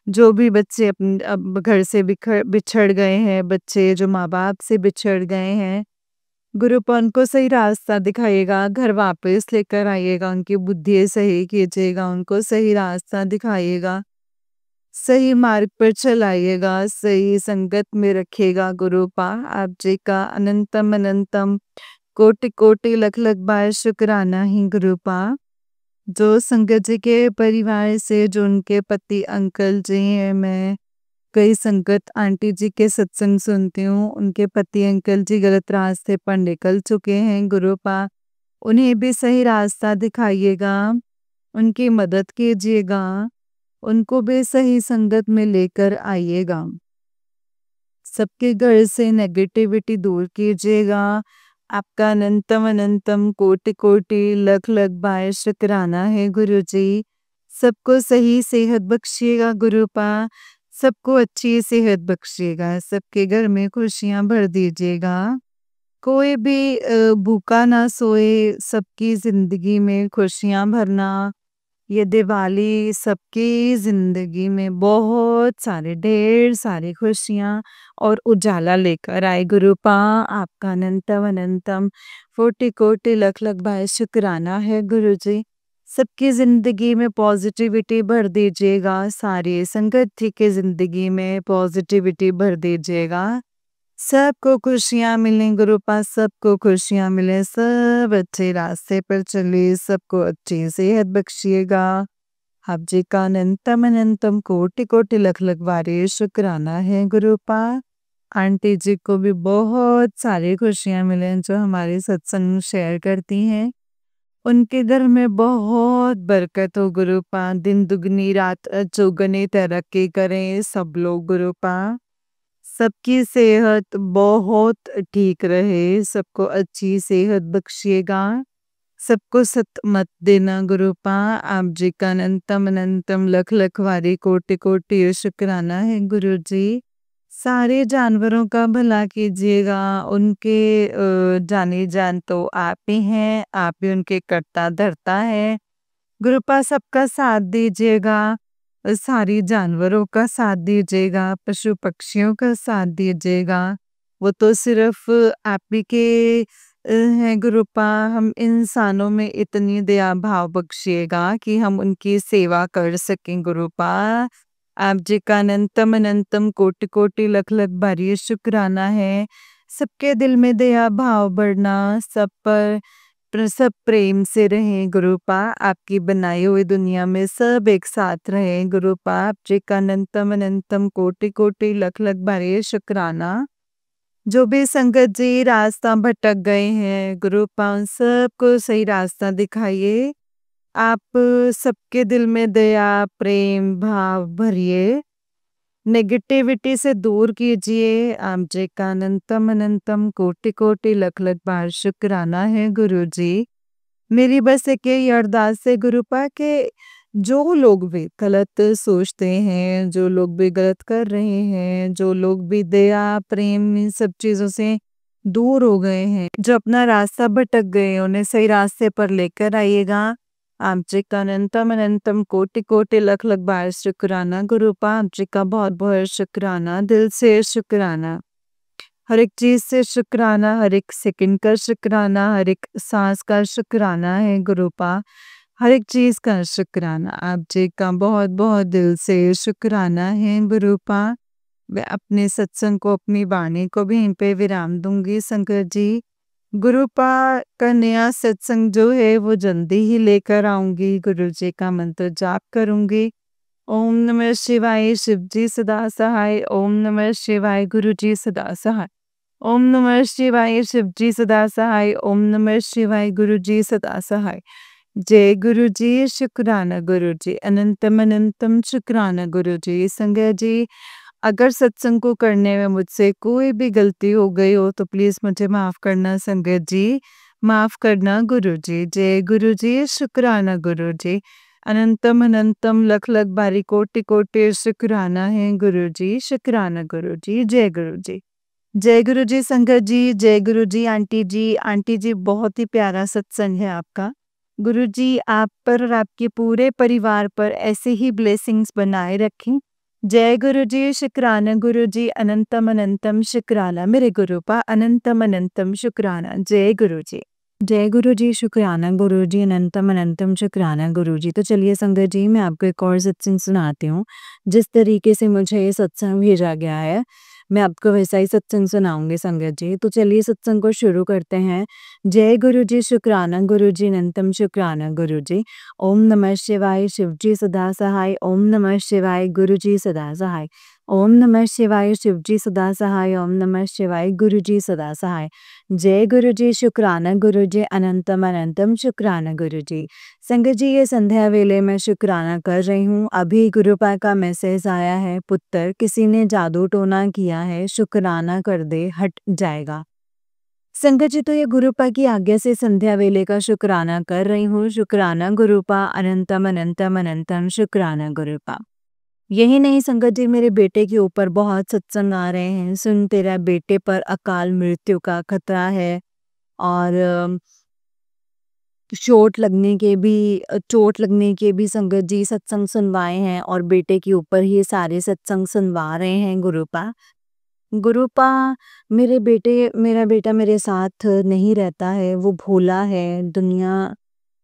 जो भी बच्चे अब घर से बिछड़ गए हैं, बच्चे जो माँ-बाप से बिछड़ गए हैं, गुरुपा उनको सही रास्ता दिखाइएगा, घर वापस लेकर आइएगा, उनकी बुद्धि सही कीजिएगा, उनको सही रास्ता दिखाइएगा। सही मार्ग पर चलाइएगा, सही संगत में रखिएगा गुरुपा। आप जी का अनंतम अनंतम कोटि कोटि लख लख बार शुक्राना ही गुरुपा। जो संगत जी के परिवार से जो उनके पति अंकल जी हैं, मैं कई संगत आंटी जी के सत्संग सुनती हूँ, उनके पति अंकल जी गलत रास्ते पर निकल चुके हैं गुरुपा। उन्हें भी सही रास्ता दिखाइएगा, उनकी मदद कीजिएगा, उनको भी सही संगत में लेकर आइएगा। सबके घर से नेगेटिविटी दूर कीजिएगा। आपका अनंतम अनंतम कोटि कोटि लख लख बार शुक्राना है गुरुजी। सबको सही सेहत बख्शिएगा गुरुपा, सबको अच्छी सेहत बख्शिएगा, सबके घर में खुशियाँ भर दीजिएगा। कोई भी भूखा ना सोए, सबकी ज़िंदगी में खुशियाँ भरना। ये दिवाली सबकी ज़िंदगी में बहुत सारे ढेर सारी खुशियाँ और उजाला लेकर आए गुरुपा। आपका अनंतम अनंतम कोटि कोटि लख लख बार शुक्राना है गुरुजी। सबकी ज़िंदगी में पॉजिटिविटी भर दीजिएगा, सारी संगत जी की ज़िंदगी में पॉजिटिविटी भर दीजिएगा। सबको खुशियाँ मिलें गुरुपा, सबको खुशियाँ मिलें, सब अच्छे रास्ते पर चले, सबको अच्छी सेहत बख्शिएगा। आप जी का अनंतम अनंतम कोटि कोटि लख लख बार शुक्राना है गुरुपा। आंटी जी को भी बहुत सारी खुशियाँ मिलें जो हमारे सत्संग शेयर करती हैं। उनके घर में बहुत बरकत हो गुरुपा, दिन दुगनी रात चौगुनी तरक्की करें सब लोग गुरुपा। सबकी सेहत बहुत ठीक रहे, सबको अच्छी सेहत बख्शिएगा, सबको सत मत देना गुरुपा। आप जी का अनंतम अनंतम लख लख वारी कोटि कोटि शुक्राना है गुरुजी। सारे जानवरों का भला कीजिएगा, उनके जानी जान तो आप ही हैं, आप ही उनके कर्ता धर्ता है। गुरुपा सबका साथ दीजिएगा, सारी जानवरों का साथ दीजिएगा, पशु पक्षियों का साथ दीजिएगा। वो तो सिर्फ आप ही के हैं गुरुपा, हम इंसानों में इतनी दया भाव बख्शिएगा कि हम उनकी सेवा कर सकें गुरुपा। आप जी का अनंतम अनंतम कोटि कोटि लख लख बार शुक्राना है। सबके दिल में दया भाव बढ़ना, सब पर सब प्रेम से रहें गुरुपा। आपकी बनाई हुई दुनिया में सब एक साथ रहें गुरुपा। आप जी का अनंतम अनंतम कोटि कोटि लख लख बार शुक्राना। जो भी संगत जी रास्ता भटक गए हैं गुरुपा, उन सबको सही रास्ता दिखाइए। आप सबके दिल में दया प्रेम भाव भरिए। नेगेटिविटी से दूर कीजिए। आप जी का अनंतम अनंतम कोटि कोटि लख लख बार शुक्राना है गुरुजी। मेरी बस एक यही अरदास है गुरुपा के जो लोग भी गलत सोचते हैं, जो लोग भी गलत कर रहे हैं, जो लोग भी दया, प्रेम इन सब चीज़ों से दूर हो गए हैं, जो अपना रास्ता भटक गए, उन्हें सही रास्ते पर लेकर आइएगा। आप जी का अनंतम अनंतम कोटि कोटि लख लख बार शुक्राना गुरुपा। आप जी का बहुत-बहुत शुक्राना, दिल से शुक्राना। हर एक चीज़ से शुक्राना, हर एक सेकंड का शुक्राना, हर एक साँस का शुक्राना है गुरुपा। हर एक चीज़ का शुक्राना। आप जी का बहुत-बहुत दिल से शुक्राना है गुरुपा। मैं अपने सत्संग को, अपनी वाणी को भी यहीं पे विराम दूँगी शंकर जी। गुरुपा का नया सत्संग जो है वो जल्दी ही लेकर आऊँगी। गुरु जी का मंत्र जाप करूँगी। ओम नमः शिवाय, शिव जी सदा सहाय। ओम नमः शिवाय, गुरु जी सदा सहाय। ओम नमः शिवाय, शिव जी सदा सहाय। ओम नमः शिवाय, गुरु जी सदा सहाय। जय गुरु जी, शुक्राना गुरु जी, अनंतम अनंतम शुक्राना गुरु जी। संज्ञा जी, अगर सत्संग को करने में मुझसे कोई भी गलती हो गई हो तो प्लीज़ मुझे माफ़ करना संगत जी, माफ़ करना गुरु जी। जय गुरु जी, शुक्राना गुरु जी। अनंतम अनंतम लख लख बारी कोटि कोटि शुक्राना है गुरु जी, शुक्राना गुरु जी। जय गुरु जी। जय गुरु जी संगत जी, जय गुरु जी आंटी जी। आंटी जी बहुत ही प्यारा सत्संग है आपका। गुरु जी आप पर और आपके पूरे परिवार पर ऐसे ही ब्लेसिंग्स बनाए रखें। जय गुरु जी, शुक्राना गुरु जी, अनंतम अनंतम शुक्राना मेरे गुरुपा, अनंतम अनंतम शुक्राना। जय गुरु जी। जय गुरु जी, शुक्राना गुरु जी, अनंतम अनंतम शुक्राना गुरु जी। तो चलिए संगत जी, मैं आपको एक और सत्संग सुनाती हूँ। जिस तरीके से मुझे ये सत्संग भेजा गया है, मैं आपको वैसा ही सत्संग सुनाऊँगी संगत जी। तो चलिए सत्संग को शुरू करते हैं। जय गुरु जी, शुक्राना गुरु जी, अनंतम शुक्राना गुरु जी। ओम नमः शिवाय, शिव जी सदा सहाय। ओम नमः शिवाय, गुरु जी सदा सहाय। ओम नमः शिवाय, शिव जी सदा सहाय। ओम नमः शिवाय, गुरु जी सदा सहाय। जय गुरु जी, शुक्राना गुरु जी, अनंतम अनंतम शुक्राना गुरु जी। संगत जी, ये संध्या वेले मैं शुक्राना कर रही हूँ। अभी गुरुपा का मैसेज आया है, पुत्र किसी ने जादू टोना किया है, शुक्राना कर दे, हट जाएगा। संगत जी, तो ये गुरुपा की आज्ञा से संध्या वेले का शुक्राना कर रही हूँ। शुक्राना गुरुपा, अनंतम अनंतम अनंतम शुक्राना गुरुपा। यही नहीं संगत जी, मेरे बेटे के ऊपर बहुत सत्संग आ रहे हैं। सुन, तेरा बेटे पर अकाल मृत्यु का खतरा है और चोट लगने के भी संगत जी सत्संग सुनवाए हैं और बेटे के ऊपर ही सारे सत्संग सुनवा रहे हैं गुरुपा। गुरुपा, मेरा बेटा मेरे साथ नहीं रहता है, वो भोला है, दुनिया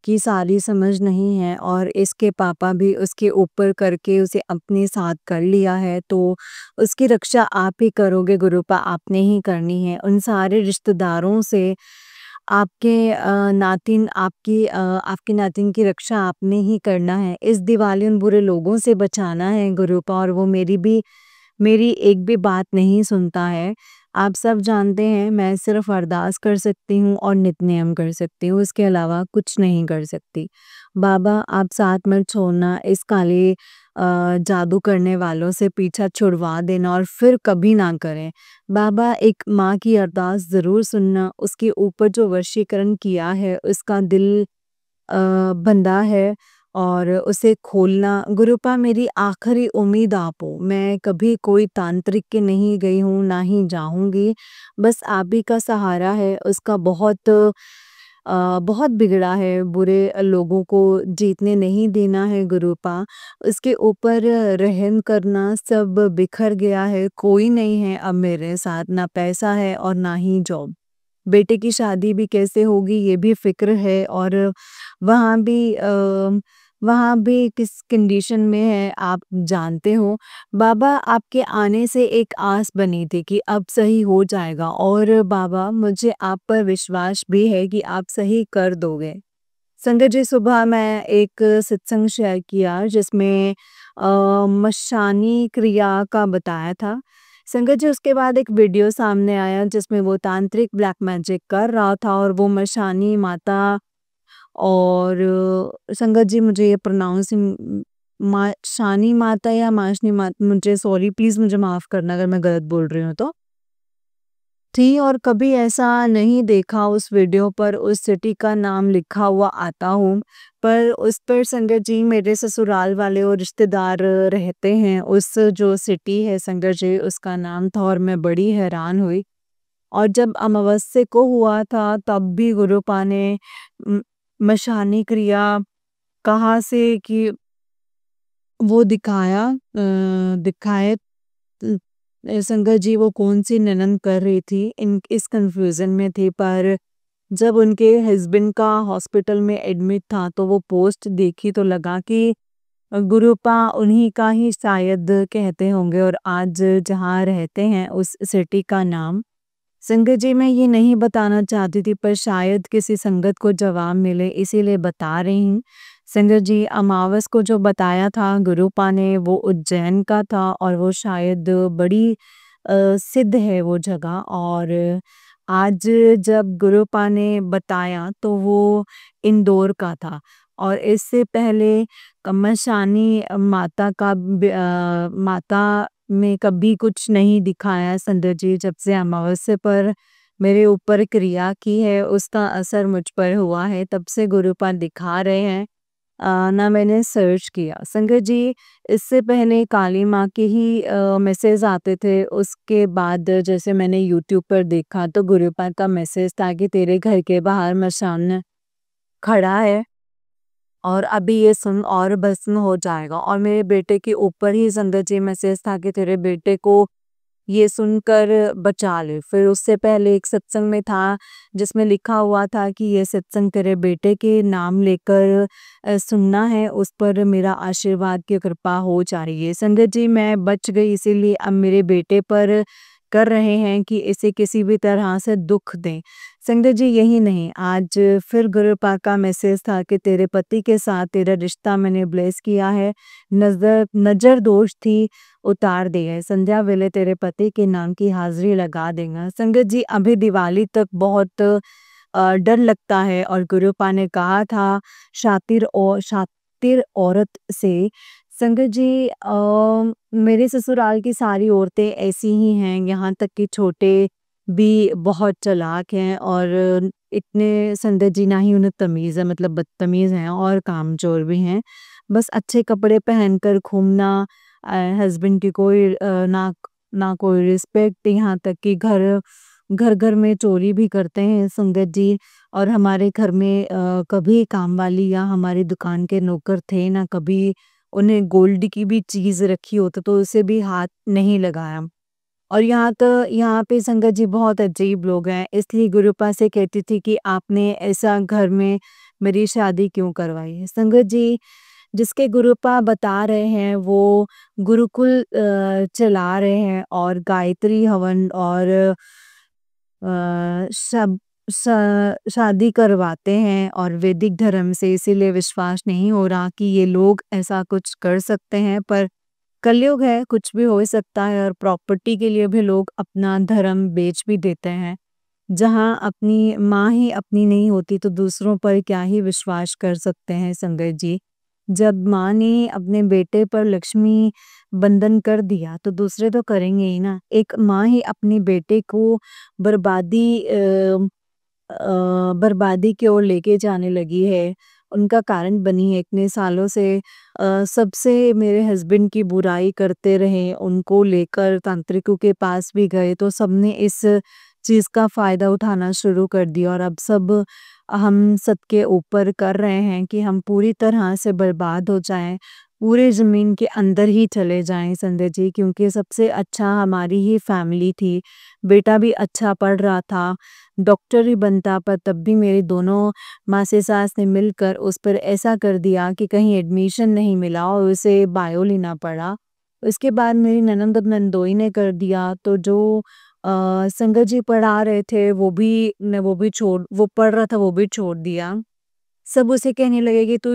की सारी समझ नहीं है और इसके पापा भी उसके ऊपर करके उसे अपने साथ कर लिया है, तो उसकी रक्षा आप ही करोगे गुरुपा, आपने ही करनी है। उन सारे रिश्तेदारों से आपके नातिन की रक्षा आपने ही करना है। इस दिवाली उन बुरे लोगों से बचाना है गुरुपा, और वो मेरी एक भी बात नहीं सुनता है। आप सब जानते हैं मैं सिर्फ़ अरदास कर सकती हूँ और नित नेम कर सकती हूँ, इसके अलावा कुछ नहीं कर सकती। बाबा आप साथ मत छोड़ना, इस काले जादू करने वालों से पीछा छुड़वा देना और फिर कभी ना करें। बाबा एक माँ की अरदास ज़रूर सुनना, उसके ऊपर जो वशीकरण किया है उसका दिल बंधा है और उसे खोलना। गुरुपा मेरी आखिरी उम्मीद आप हो, मैं कभी कोई तांत्रिक के नहीं गई हूँ, ना ही जाऊँगी, बस आप ही का सहारा है। उसका बहुत बिगड़ा है, बुरे लोगों को जीतने नहीं देना है गुरुपा। उसके ऊपर रहम करना, सब बिखर गया है, कोई नहीं है अब मेरे साथ, ना पैसा है और ना ही जॉब। बेटे की शादी भी कैसे होगी ये भी फ़िक्र है और वहाँ भी अ, वहाँ भी किस कंडीशन में है आप जानते हो। बाबा आपके आने से एक आस बनी थी कि अब सही हो जाएगा और बाबा मुझे आप पर विश्वास भी है कि आप सही कर दोगे। संगत जी, सुबह मैं एक सत्संग शेयर किया जिसमें मशानी क्रिया का बताया था। संगत जी, उसके बाद एक वीडियो सामने आया जिसमें वो तांत्रिक ब्लैक मैजिक कर रहा था और वो मशानी माता और संगत जी मुझे ये शानी माता या माशनी माता, मुझे सॉरी, प्लीज़ मुझे माफ़ करना अगर मैं गलत बोल रही हूँ तो, थी और कभी ऐसा नहीं देखा उस वीडियो पर उस सिटी का नाम लिखा हुआ आता हूँ। पर उस पर संगत जी मेरे ससुराल वाले और रिश्तेदार रहते हैं। उस जो सिटी है संगत जी, उसका नाम था और मैं बड़ी हैरान हुई। और जब अमावस्या को हुआ था तब भी गुरुपा ने उम, मशानी क्रिया कहाँ से कि वो दिखाए संगत जी वो कौन-सी ननंद कर रही थी, इन इस कन्फ्यूज़न में थी। पर जब उनके हस्बैंड का हॉस्पिटल में एडमिट था तो वो पोस्ट देखी तो लगा कि गुरुपा उन्हीं का ही शायद कहते होंगे और आज जहाँ रहते हैं उस सिटी का नाम। संगत जी मैं ये नहीं बताना चाहती थी पर शायद किसी संगत को जवाब मिले इसीलिए बता रही हूँ। संगत जी अमावस को जो बताया था गुरुपा ने वो उज्जैन का था और वो शायद बड़ी सिद्ध है वो जगह। और आज जब गुरुपा ने बताया तो वो इंदौर का था। और इससे पहले कमशानी माता में कभी कुछ नहीं दिखाया संगत जी। जब से अमावस्या पर मेरे ऊपर क्रिया की है उसका असर मुझ पर हुआ है, तब से गुरुपा दिखा रहे हैं। ना मैंने सर्च किया संगत जी। इससे पहले काली माँ के ही मैसेज आते थे, उसके बाद जैसे मैंने यूट्यूब पर देखा तो गुरुपा का मैसेज था कि तेरे घर के बाहर मशान खड़ा है और अभी ये सुन और भस्म हो जाएगा। और मेरे बेटे के ऊपर ही संगत जी मैसेज था कि तेरे बेटे को ये सुनकर बचा ले। फिर उससे पहले एक सत्संग में था जिसमें लिखा हुआ था कि ये सत्संग तेरे बेटे के नाम लेकर सुनना है, उस पर मेरा आशीर्वाद की कृपा हो जा रही है। संगत जी मैं बच गई इसीलिए अब मेरे बेटे पर कर रहे हैं कि इसे किसी भी तरह से दुख दें। संगत जी यही नहीं, आज फिर गुरुपा का मैसेज था कि तेरे पति के साथ तेरा रिश्ता मैंने ब्लेस किया है, नजर दोष थी उतार दी है, संध्या वेले तेरे पति के नाम की हाजिरी लगा देगा। संगत जी अभी दिवाली तक बहुत डर लगता है और गुरुपा ने कहा था शातिर औरत से। संगत जी मेरे ससुराल की सारी औरतें ऐसी ही हैं, यहाँ तक कि छोटे भी बहुत चालाक हैं और इतने संगत जी ना ही उन्हें तमीज़ है, मतलब बदतमीज़ हैं और कामचोर भी हैं। बस अच्छे कपड़े पहनकर घूमना, हस्बैंड की कोई ना कोई रिस्पेक्ट, यहाँ तक कि घर में चोरी भी करते हैं संगत जी। और हमारे घर में कभी कामवाली या हमारी दुकान के नौकर थे ना, कभी उन्हें गोल्ड की भी चीज़ रखी हो तो उसे भी हाथ नहीं लगाया। और यहाँ पे संगत जी बहुत अजीब लोग हैं, इसलिए गुरुपा से कहती थी कि आपने ऐसा घर में मेरी शादी क्यों करवाई है। संगत जी जिसके गुरुपा बता रहे हैं वो गुरुकुल चला रहे हैं और गायत्री हवन और सब शादी करवाते हैं और वैदिक धर्म से, इसीलिए विश्वास नहीं हो रहा कि ये लोग ऐसा कुछ कर सकते हैं। पर कलयुग है, कुछ भी हो सकता है और प्रॉपर्टी के लिए भी लोग अपना धर्म बेच भी देते हैं। जहाँ अपनी माँ ही अपनी नहीं होती तो दूसरों पर क्या ही विश्वास कर सकते हैं संगत जी। जब माँ ने अपने बेटे पर लक्ष्मी बंधन कर दिया तो दूसरे तो करेंगे ही ना। एक माँ ही अपने बेटे को बर्बादी की ओर लेके जाने लगी है, उनका कारण बनी है इतने सालों से। सबसे मेरे हस्बैंड की बुराई करते रहे, उनको लेकर तांत्रिकों के पास भी गए तो सबने इस चीज़ का फ़ायदा उठाना शुरू कर दिया और अब सब हम सबके ऊपर कर रहे हैं कि हम पूरी तरह से बर्बाद हो जाएँ, पूरे ज़मीन के अंदर ही चले जाएँ संजय जी, क्योंकि सबसे अच्छा हमारी ही फैमिली थी। बेटा भी अच्छा पढ़ रहा था, डॉक्टर ही बनता, पर तब भी मेरे दोनों माँ-सास ने मिलकर उस पर ऐसा कर दिया कि कहीं एडमिशन नहीं मिला और उसे बायो लेना पड़ा। उसके बाद मेरी ननंद और नंदोई ने कर दिया तो जो संगत जी पढ़ा रहे थे वो भी छोड़, वो पढ़ रहा था वो भी छोड़ दिया। सब उसे कहने लगे कि तू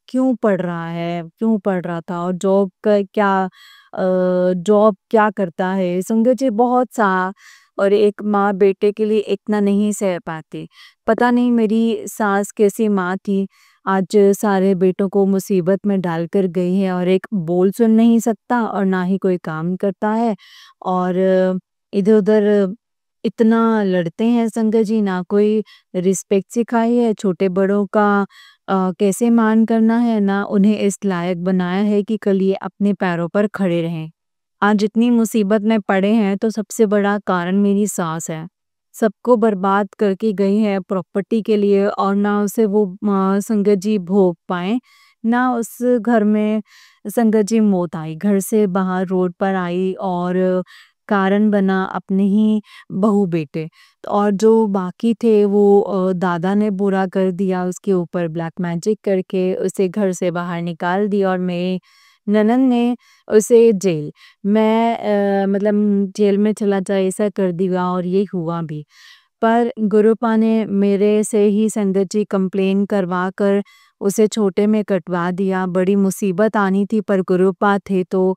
क्यों पढ़ रहा है? क्यों पढ़ रहा था और जॉब क्या करता है? संगत जी बहुत सा। और एक माँ बेटे के लिए इतना नहीं सह पाती। पता नहीं मेरी सास कैसी माँ थी। आज सारे बेटों को मुसीबत में डालकर गई है और एक बोल सुन नहीं सकता और ना ही कोई काम करता है और इधर-उधर इतना लड़ते हैं संगत जी, ना कोई रिस्पेक्ट सिखाई है, छोटे-बड़ों का कैसे मान करना है, ना उन्हें इस लायक बनाया है कि कल ये अपने पैरों पर खड़े रहें। आज इतनी मुसीबत में पड़े हैं तो सबसे बड़ा कारण मेरी सास है। सबको बर्बाद करके गई है प्रॉपर्टी के लिए और ना उसे वो संगत जी भोग पाएँ, ना उस घर में संगत जी मौत आई। घर से बाहर रोड पर आई और कारण बना अपने ही बहू-बेटे। और जो बाकी थे वो दादा ने बुरा कर दिया उसके ऊपर ब्लैक मैजिक करके उसे घर से बाहर निकाल दिया और मेरी ननंद ने उसे जेल मतलब जेल में चला जाए ऐसा कर दिया और ये हुआ भी। पर गुरुपा ने मेरे से ही संगत जी कंप्लेन करवा कर उसे छोटे में कटवा दिया। बड़ी मुसीबत आनी थी पर गुरुपा थे तो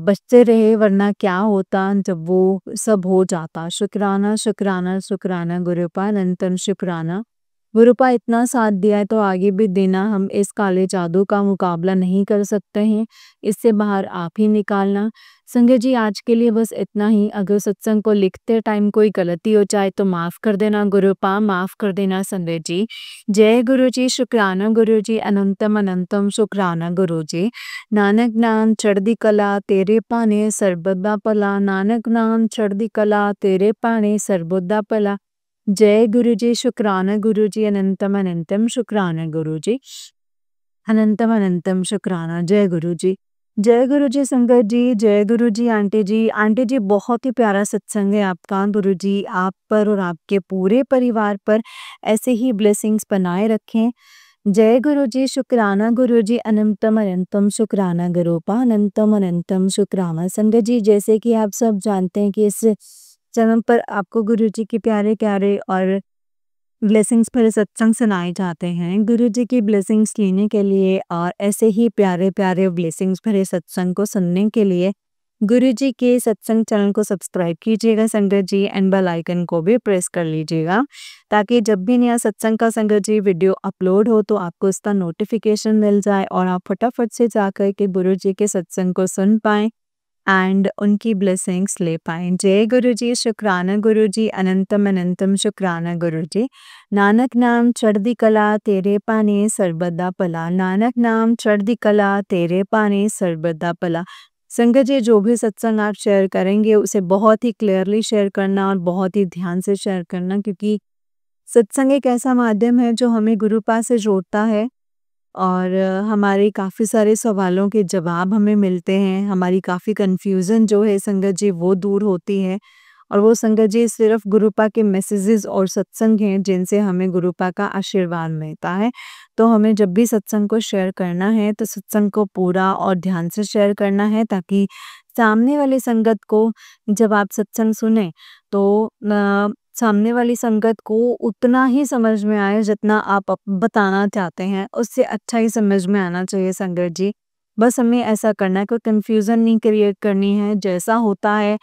बचते रहे वरना क्या होता जब वो सब हो जाता। शुक्राना, शुक्राना, शुक्राना गुरुपा, अनंतम शुक्राना। गुरुपा इतना साथ दिया है तो आगे भी देना। हम इस काले जादू का मुकाबला नहीं कर सकते हैं, इससे बाहर आप ही निकालना। संगत जी आज के लिए बस इतना ही। अगर सत्संग को लिखते टाइम कोई गलती हो जाए तो माफ़ कर देना गुरुपा, माफ़ कर देना संगत जी। जय गुरु जी, शुक्राना गुरु जी, अनंतम अनंतम शुक्राना गुरु जी। नानक नाम चढ़दी कला तेरे भाने सर्बदा भला, नानक नाम चढ़दी कला तेरे भाने सर्बदा भला। जय गुरु जी, शुक्राना गुरु जी, अनंतम अनंतम शुक्राना गुरु जी। अनंतम अनंतम शुक्राना। जय गुरु जी। जय गुरु जी संगत जी, जय गुरु जी आंटी जी। आंटी जी बहुत ही प्यारा सत्संग है आपका। गुरु जी आप पर और आपके पूरे परिवार पर ऐसे ही ब्लेसिंग्स बनाए रखें। जय गुरु जी, शुक्राना गुरु जी, अनंतम अनंतम शुक्राना गुरुपा, अनंतम अनंतम शुक्राना। संगत जी जैसे कि आप सब जानते हैं कि इस चैनल पर आपको गुरु जी के प्यारे-प्यारे और ब्लेसिंग्स भरे सत्संग सुनाए जाते हैं। गुरु जी की ब्लेसिंग्स लेने के लिए और ऐसे ही प्यारे-प्यारे ब्लेसिंग्स भरे सत्संग को सुनने के लिए गुरु जी के सत्संग चैनल को सब्सक्राइब कीजिएगा संगत जी एंड बेल आइकन को भी प्रेस कर लीजिएगा ताकि जब भी नया सत्संग का संगत जी वीडियो अपलोड हो तो आपको इसका नोटिफिकेशन मिल जाए और आप फटाफट से जाकर के गुरु जी के सत्संग को सुन पाएँ एंड उनकी ब्लेसिंग्स ले पाएँ। जय गुरु जी, शुक्राना गुरु जी, अनंतम अनंतम शुक्राना गुरु जी। नानक नाम चढ़दी कला तेरे पाने सर्बदा भला, नानक नाम चढ़दी कला तेरे पाने सर्बदा भला। संगत जी जो भी सत्संग आप शेयर करेंगे उसे बहुत ही क्लियरली शेयर करना और बहुत ही ध्यान से शेयर करना क्योंकि सत्संग एक ऐसा माध्यम है जो हमें गुरु पास से जोड़ता है और हमारे काफ़ी सारे सवालों के जवाब हमें मिलते हैं। हमारी काफ़ी कन्फ्यूज़न जो है संगत जी वो दूर होती है और वो संगत जी सिर्फ़ गुरुपा के मैसेजेस और सत्संग हैं जिनसे हमें गुरुपा का आशीर्वाद मिलता है। तो हमें जब भी सत्संग को शेयर करना है तो सत्संग को पूरा और ध्यान से शेयर करना है ताकि सामने वाली संगत को जब आप सत्संग सुनें तो सामने वाली संगत को उतना ही समझ में आए जितना आप बताना चाहते हैं, उससे अच्छा ही समझ में आना चाहिए संगत जी। बस हमें ऐसा करना है, कोई कन्फ्यूज़न नहीं क्रिएट करनी है, जैसा होता है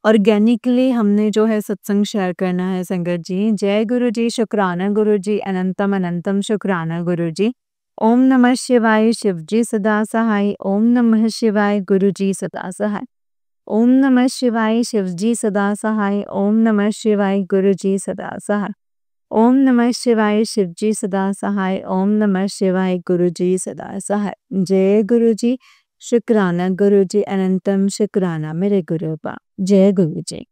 ऑर्गेनिकली हमने जो है सत्संग शेयर करना है संगत जी। जय गुरु जी, शुक्राना गुरु जी, अनंतम अनंतम शुक्राना गुरु जी। ओम नमः शिवाय, शिव जी सदा सहाय। ओम नमः शिवाय, गुरु जी सदा सहाय। ओम नमः शिवाय, शिव जी सदा सहाय। ओम नमः शिवाय, गुरु जी सदा सहाय। ओम नमः शिवाय, शिव जी सदा सहाय। ओम नमः शिवाय, गुरु जी सदा सहाय। जय गुरु जी, शुक्राना गुरु जी, अनंतम शुक्राना मेरे गुरुपा। जय गुरु जी।